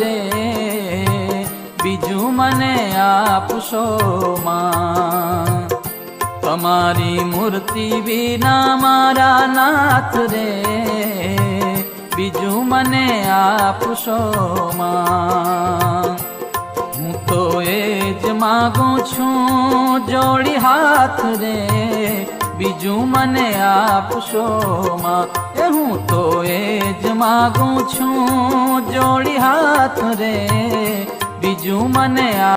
રે, બીજું મને આપશો માં। તમારી મૂર્તિ વિના મારા નાથ રે, બીજું મને આપશો માં। હું તો એ જ માગું છું જોડી હાથ રે, બીજું મને આપશો માં। એ હું તો એ જ માગું છું જોડી હાથ રે, બીજું મને